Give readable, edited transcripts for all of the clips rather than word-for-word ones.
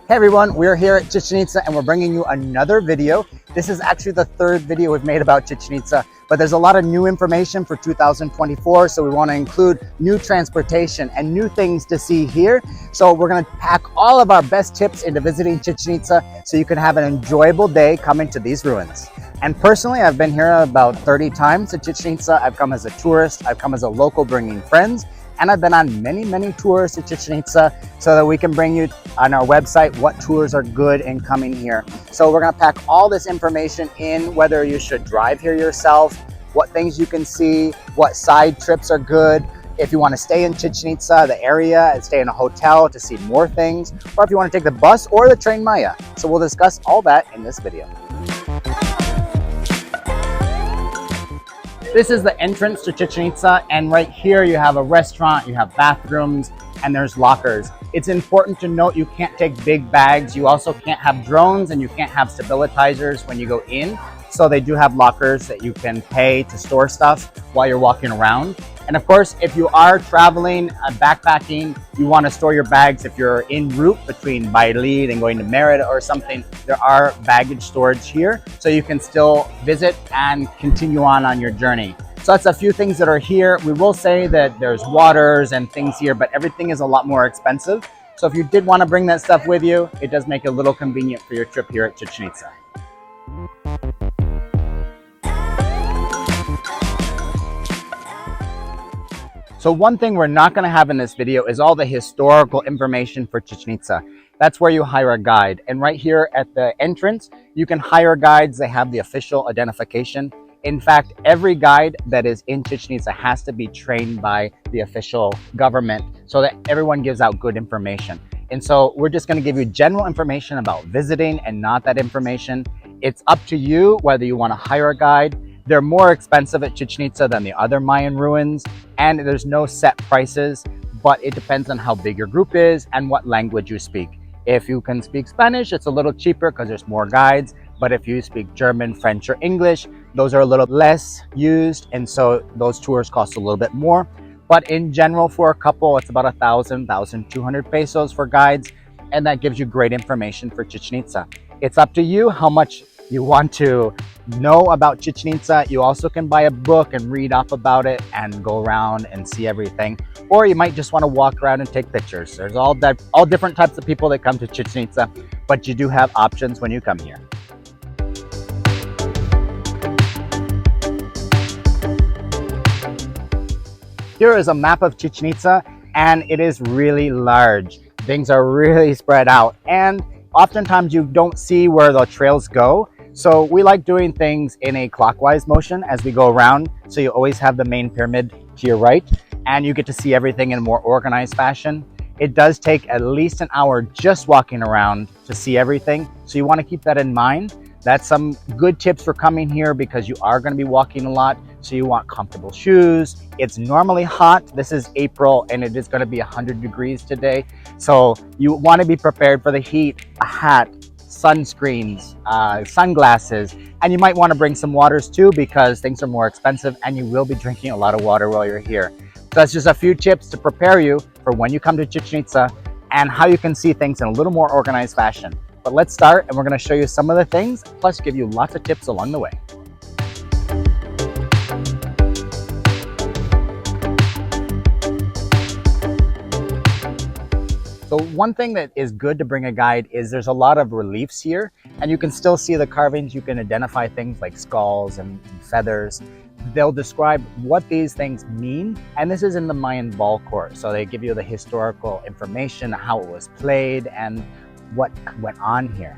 Hey everyone, we're here at Chichen Itza and we're bringing you another video. This is actually the third video we've made about Chichen Itza, but there's a lot of new information for 2024, so we want to include new transportation and new things to see here. So we're going to pack all of our best tips into visiting Chichen Itza so you can have an enjoyable day coming to these ruins. And personally, I've been here about 30 times at Chichen Itza. I've come as a tourist, I've come as a local bringing friends, and I've been on many tours to Chichen Itza so that we can bring you on our website what tours are good in coming here. So we're gonna pack all this information in, whether you should drive here yourself, what things you can see, what side trips are good, if you wanna stay in Chichen Itza, the area, and stay in a hotel to see more things, or if you wanna take the bus or the train Maya. So we'll discuss all that in this video. This is the entrance to Chichen Itza, and right here you have a restaurant, you have bathrooms, and there's lockers. It's important to note you can't take big bags. You also can't have drones and you can't have stabilizers when you go in. So they do have lockers that you can pay to store stuff while you're walking around. And of course, if you are traveling, backpacking, you want to store your bags. If you're en route between Bailid and going to Merida or something, there are baggage storage here, so you can still visit and continue on your journey. So that's a few things that are here. We will say that there's waters and things here, but everything is a lot more expensive. So if you did want to bring that stuff with you, it does make it a little convenient for your trip here at Chichen Itza. So one thing we're not going to have in this video is all the historical information for Chichen Itza. That's where you hire a guide. And right here at the entrance, you can hire guides. They have the official identification. In fact, every guide that is in Chichen Itza has to be trained by the official government so that everyone gives out good information. And so we're just going to give you general information about visiting and not that information. It's up to you whether you want to hire a guide. They're more expensive at Chichen Itza than the other Mayan ruins, and there's no set prices, but it depends on how big your group is and what language you speak. If you can speak Spanish, it's a little cheaper because there's more guides, but if you speak German, French, or English, those are a little less used, and so those tours cost a little bit more. But in general, for a couple, it's about 1,200 pesos for guides, and that gives you great information for Chichen Itza. It's up to you how much you want to know about Chichen Itza. You also can buy a book and read up about it and go around and see everything. Or you might just want to walk around and take pictures. There's all different types of people that come to Chichen Itza, but you do have options when you come here. Here is a map of Chichen Itza, and it is really large. Things are really spread out, and oftentimes you don't see where the trails go. So we like doing things in a clockwise motion as we go around. So you always have the main pyramid to your right, and you get to see everything in a more organized fashion. It does take at least an hour just walking around to see everything. So you want to keep that in mind. That's some good tips for coming here because you are going to be walking a lot. So you want comfortable shoes. It's normally hot. This is April and it is going to be 100 degrees today. So you want to be prepared for the heat, a hat, sunscreens, sunglasses, and you might want to bring some waters too because things are more expensive and you will be drinking a lot of water while you're here. So that's just a few tips to prepare you for when you come to Chichen Itza and how you can see things in a little more organized fashion. But let's start, and we're going to show you some of the things, plus give you lots of tips along the way. So one thing that is good to bring a guide is there's a lot of reliefs here, and you can still see the carvings. You can identify things like skulls and feathers. They'll describe what these things mean, and this is in the Mayan ball court. So they give you the historical information, how it was played, and what went on here.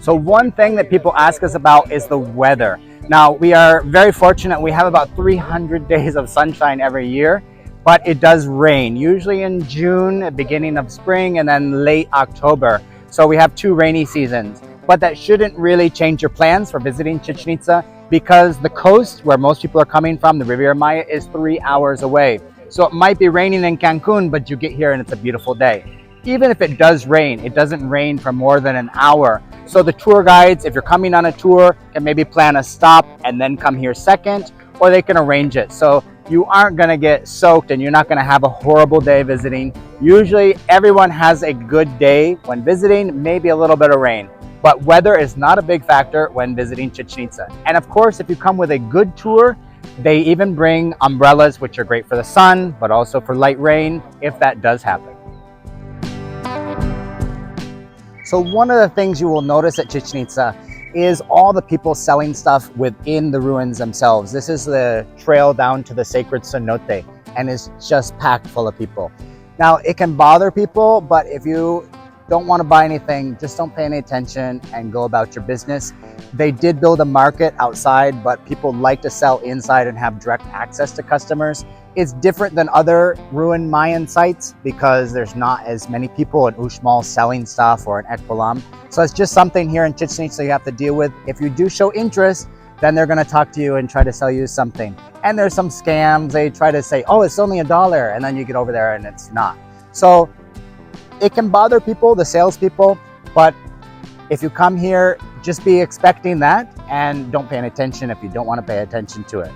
So one thing that people ask us about is the weather. Now, we are very fortunate. We have about 300 days of sunshine every year, but it does rain, usually in June, beginning of spring, and then late October. So we have 2 rainy seasons, but that shouldn't really change your plans for visiting Chichen Itza because the coast where most people are coming from, the Riviera Maya, is 3 hours away. So it might be raining in Cancun, but you get here and it's a beautiful day. Even if it does rain, it doesn't rain for more than an hour. So the tour guides, if you're coming on a tour, can maybe plan a stop and then come here second, or they can arrange it. So you aren't gonna get soaked and you're not gonna have a horrible day visiting. Usually everyone has a good day when visiting, maybe a little bit of rain. But weather is not a big factor when visiting Chichen Itza. And of course, if you come with a good tour, they even bring umbrellas, which are great for the sun, but also for light rain, if that does happen. So one of the things you will notice at Chichen Itza is all the people selling stuff within the ruins themselves. This is the trail down to the sacred cenote, and it's just packed full of people. Now, it can bother people, but if you don't want to buy anything, just don't pay any attention and go about your business. They did build a market outside, but people like to sell inside and have direct access to customers. It's different than other ruined Mayan sites because there's not as many people in Uxmal selling stuff or in Ekbalam. So it's just something here in Chichen Itza you have to deal with. If you do show interest, then they're gonna talk to you and try to sell you something. And there's some scams. They try to say, oh, it's only $1. And then you get over there and it's not. So it can bother people, the salespeople, but if you come here, just be expecting that and don't pay any attention if you don't want to pay attention to it.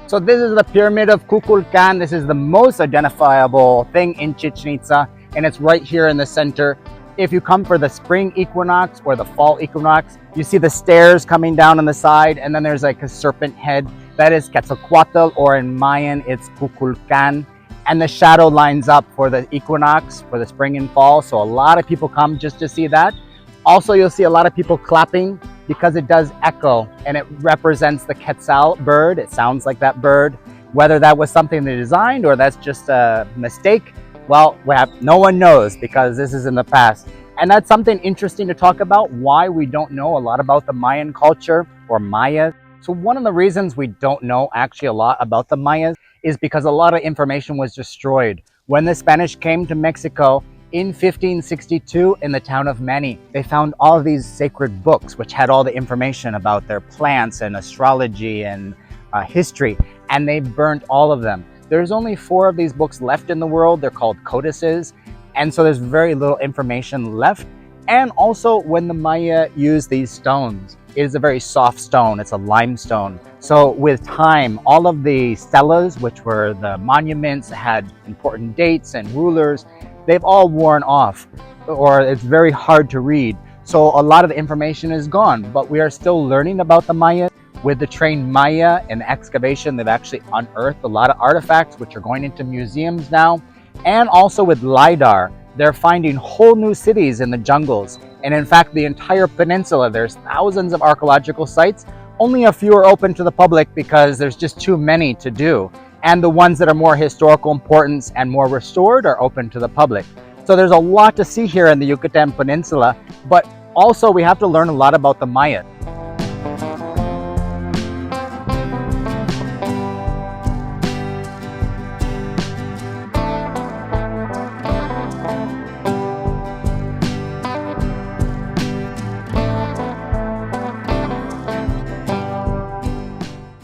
So this is the Pyramid of Kukulcan. This is the most identifiable thing in Chichen Itza, and it's right here in the center. If you come for the spring equinox or the fall equinox, you see the stairs coming down on the side, and then there's like a serpent head. That is Quetzalcoatl, or in Mayan, it's Kukulcan. And the shadow lines up for the equinox, for the spring and fall. So a lot of people come just to see that. Also, you'll see a lot of people clapping because it does echo, and it represents the Quetzal bird. It sounds like that bird. Whether that was something they designed or that's just a mistake, well, no one knows because this is in the past. And that's something interesting to talk about, why we don't know a lot about the Mayan culture or Maya. So one of the reasons we don't know actually a lot about the Mayas is because a lot of information was destroyed. When the Spanish came to Mexico in 1562 in the town of Mani, they found all of these sacred books which had all the information about their plants and astrology and history, and they burnt all of them. There's only 4 of these books left in the world. They're called codices. And so there's very little information left. And also when the Maya used these stones, it is a very soft stone. It's a limestone. So with time, all of the stelas, which were the monuments that had important dates and rulers, they've all worn off, or it's very hard to read. So a lot of the information is gone, but we are still learning about the Maya. With the trained Maya and excavation, they've actually unearthed a lot of artifacts which are going into museums now. And also with LiDAR, they're finding whole new cities in the jungles. And in fact, the entire peninsula, there's thousands of archaeological sites. Only a few are open to the public because there's just too many to do. And the ones that are more historical importance and more restored are open to the public. So there's a lot to see here in the Yucatan Peninsula, but also we have to learn a lot about the Maya.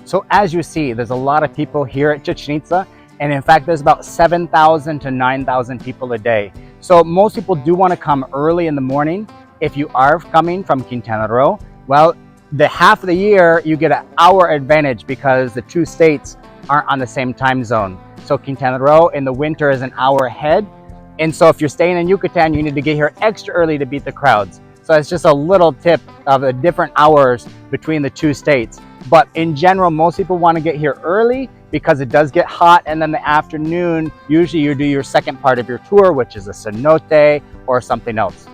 So as you see, there's a lot of people here at Chichen Itza, and in fact, there's about 7,000 to 9,000 people a day. So most people do want to come early in the morning. If you are coming from Quintana Roo, well, the half of the year, you get an hour advantage because the 2 states aren't on the same time zone. So Quintana Roo in the winter is an hour ahead. And so if you're staying in Yucatan, you need to get here extra early to beat the crowds. So it's just a little tip of the different hours between the 2 states. But in general, most people want to get here early because it does get hot, and then the afternoon, usually you do your second part of your tour, which is a cenote or something else.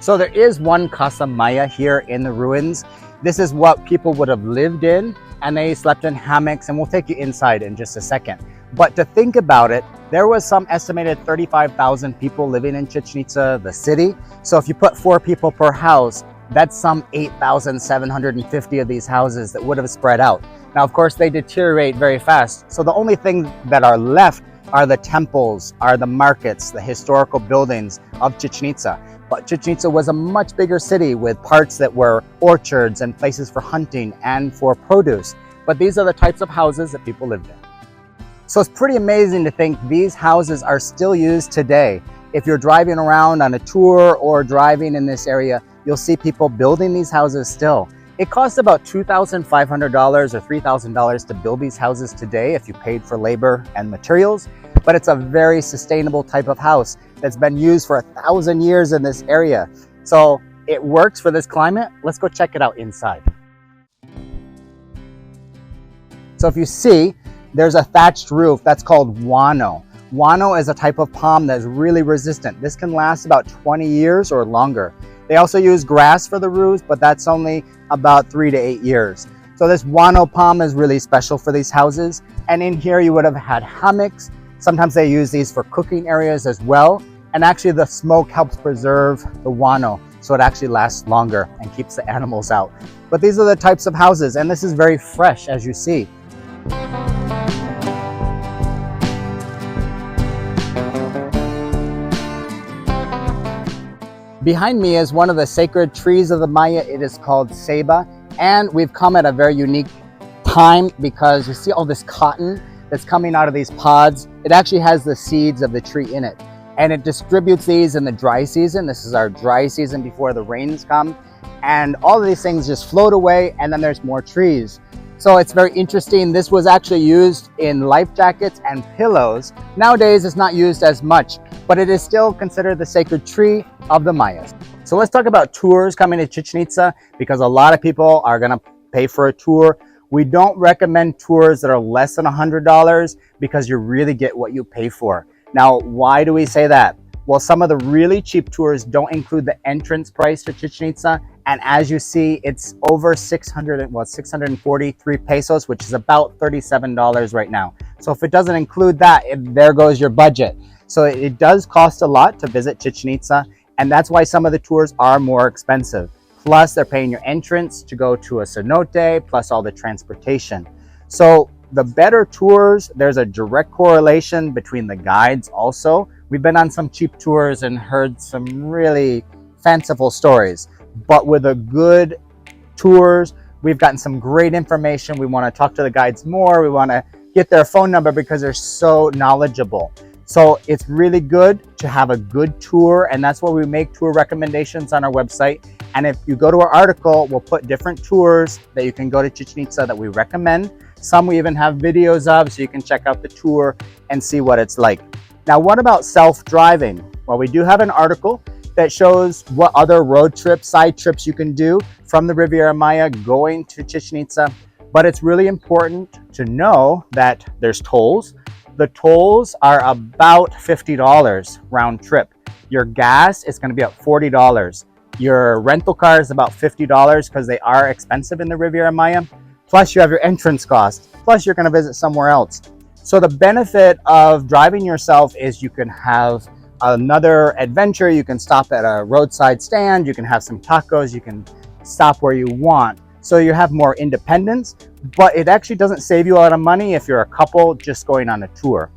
So there is one Casa Maya here in the ruins. This is what people would have lived in, and they slept in hammocks, and we'll take you inside in just a second. But to think about it, there was some estimated 35,000 people living in Chichen Itza, the city. So if you put 4 people per house, that's some 8,750 of these houses that would have spread out. Now, of course, they deteriorate very fast. So the only thing that are left are the temples, are the markets, the historical buildings of Chichen Itza. But Chichen Itza was a much bigger city with parts that were orchards and places for hunting and for produce. But these are the types of houses that people lived in. So it's pretty amazing to think these houses are still used today. If you're driving around on a tour or driving in this area, you'll see people building these houses still. It costs about $2,500 or $3,000 to build these houses today if you paid for labor and materials, but it's a very sustainable type of house that's been used for 1,000 years in this area. So it works for this climate. Let's go check it out inside. So if you see, there's a thatched roof that's called guano. Guano is a type of palm that's really resistant. This can last about 20 years or longer. They also use grass for the roofs, but that's only about 3 to 8 years. So this guano palm is really special for these houses. And in here you would have had hammocks. Sometimes they use these for cooking areas as well. And actually the smoke helps preserve the guano, so it actually lasts longer and keeps the animals out. But these are the types of houses, and this is very fresh, as you see. Behind me is one of the sacred trees of the Maya. It is called Saba, and we've come at a very unique time because you see all this cotton that's coming out of these pods. It actually has the seeds of the tree in it, and it distributes these in the dry season. This is our dry season before the rains come, and all of these things just float away, and then there's more trees. So it's very interesting. This was actually used in life jackets and pillows. Nowadays it's not used as much, but it is still considered the sacred tree of the Mayas. So let's talk about tours coming to Chichen Itza, because a lot of people are gonna pay for a tour. We don't recommend tours that are less than $100 because you really get what you pay for. Now, why do we say that? Well, some of the really cheap tours don't include the entrance price to Chichen Itza. And as you see, it's over 643 pesos, which is about $37 right now. So if it doesn't include that, there goes your budget. So it does cost a lot to visit Chichen Itza, and that's why some of the tours are more expensive. Plus, they're paying your entrance to go to a cenote, plus all the transportation. So the better tours, there's a direct correlation between the guides also. We've been on some cheap tours and heard some really fanciful stories. But with the good tours, we've gotten some great information. We want to talk to the guides more. We want to get their phone number because they're so knowledgeable. So it's really good to have a good tour, and that's why we make tour recommendations on our website. And if you go to our article, we'll put different tours that you can go to Chichen Itza that we recommend. Some we even have videos of, so you can check out the tour and see what it's like. Now, what about self-driving? Well, we do have an article that shows what other road trips, side trips you can do from the Riviera Maya going to Chichen Itza. But it's really important to know that there's tolls. The tolls are about $50 round trip. Your gas is going to be at $40. Your rental car is about $50 because they are expensive in the Riviera Maya. Plus you have your entrance cost. Plus you're going to visit somewhere else. So the benefit of driving yourself is you can have another adventure. You can stop at a roadside stand. You can have some tacos. You can stop where you want. So you have more independence, but it actually doesn't save you a lot of money if you're a couple just going on a tour.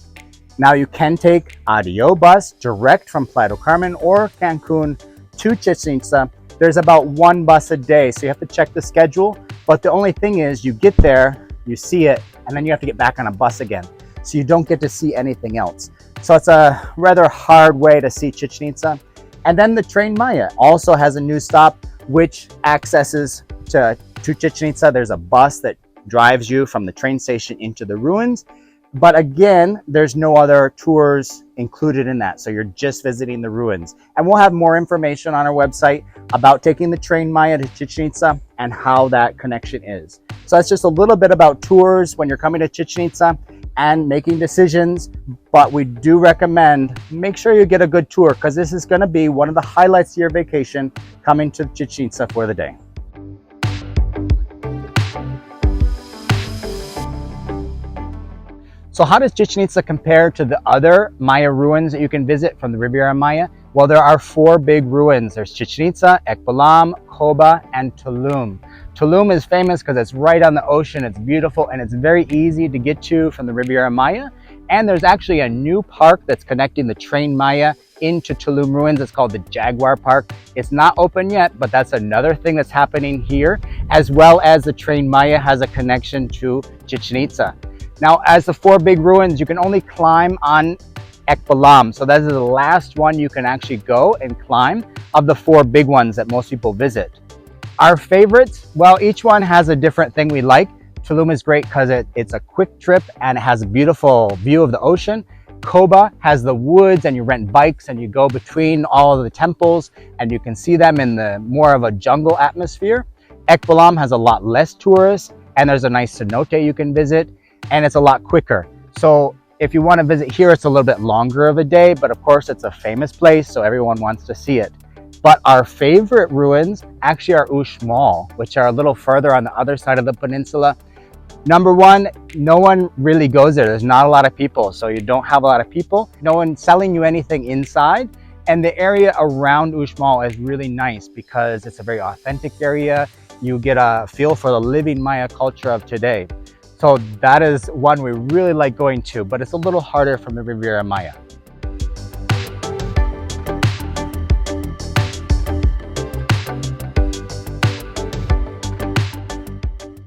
Now you can take Adio bus direct from Playa del Carmen or Cancun to Chichen Itza. There's about one bus a day, so you have to check the schedule. But the only thing is you get there, you see it, and then you have to get back on a bus again. So you don't get to see anything else. So it's a rather hard way to see Chichen Itza. And then the train Maya also has a new stop, which accesses to Chichen Itza. There's a bus that drives you from the train station into the ruins. But again, there's no other tours included in that. So you're just visiting the ruins. And we'll have more information on our website about taking the train Maya to Chichen Itza and how that connection is. So that's just a little bit about tours when you're coming to Chichen Itza and making decisions. But we do recommend, make sure you get a good tour, because this is going to be one of the highlights of your vacation, coming to Chichen Itza for the day. So how does Chichen Itza compare to the other Maya ruins that you can visit from the Riviera Maya? Well, there are 4 big ruins. There's Chichen Itza, Ekbalam, Coba, and Tulum. Tulum is famous because it's right on the ocean. It's beautiful and it's very easy to get to from the Riviera Maya. And there's actually a new park that's connecting the Train Maya into Tulum ruins. It's called the Jaguar Park. It's not open yet, but that's another thing that's happening here, as well as the Train Maya has a connection to Chichen Itza. Now, as the 4 big ruins, you can only climb on Ekbalam. So that is the last one you can actually go and climb of the 4 big ones that most people visit. Our favorites, well, each one has a different thing we like. Tulum is great because it's a quick trip and it has a beautiful view of the ocean. Koba has the woods and you rent bikes and you go between all of the temples and you can see them in the more of a jungle atmosphere. Ekbalam has a lot less tourists and there's a nice cenote you can visit and it's a lot quicker. So if you want to visit here, it's a little bit longer of a day, but of course it's a famous place, so everyone wants to see it. But our favorite ruins actually are Uxmal, which are a little further on the other side of the peninsula. Number one, no one really goes there. There's not a lot of people, so you don't have a lot of people. No one selling you anything inside. And the area around Uxmal is really nice because it's a very authentic area. You get a feel for the living Maya culture of today. So that is one we really like going to, but it's a little harder from the Riviera Maya.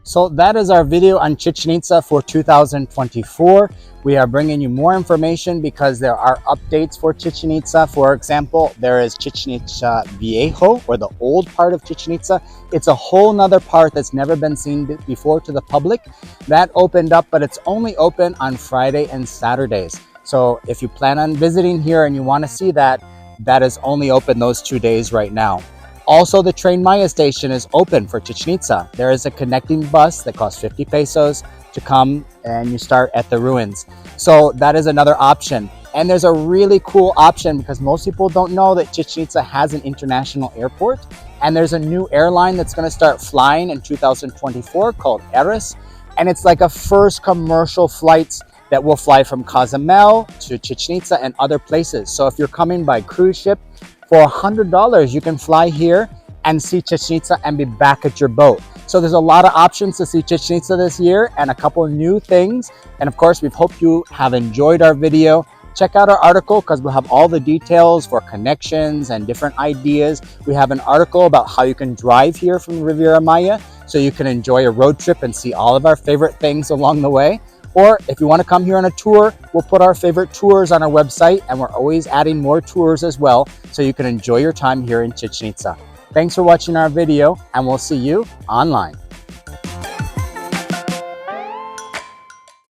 So that is our video on Chichen Itza for 2024. We are bringing you more information because there are updates for Chichen Itza. For example, there is Chichen Itza Viejo, or the old part of Chichen Itza. It's a whole nother part that's never been seen before to the public. That opened up, but it's only open on Friday and Saturdays. So if you plan on visiting here and you want to see that, that is only open those 2 days right now. Also, the Train Maya station is open for Chichen Itza. There is a connecting bus that costs 50 pesos to come and you start at the ruins. So that is another option. And there's a really cool option because most people don't know that Chichen Itza has an international airport. And there's a new airline that's going to start flying in 2024 called Eris. And it's like a first commercial flights that will fly from Cozumel to Chichen Itza and other places. So if you're coming by cruise ship, for $100, you can fly here and see Chichen Itza and be back at your boat. So there's a lot of options to see Chichen Itza this year and a couple of new things. And of course, we hope you have enjoyed our video. Check out our article because we'll have all the details for connections and different ideas. We have an article about how you can drive here from Riviera Maya so you can enjoy a road trip and see all of our favorite things along the way. Or if you want to come here on a tour, we'll put our favorite tours on our website and we're always adding more tours as well so you can enjoy your time here in Chichen Itza. Thanks for watching our video and we'll see you online.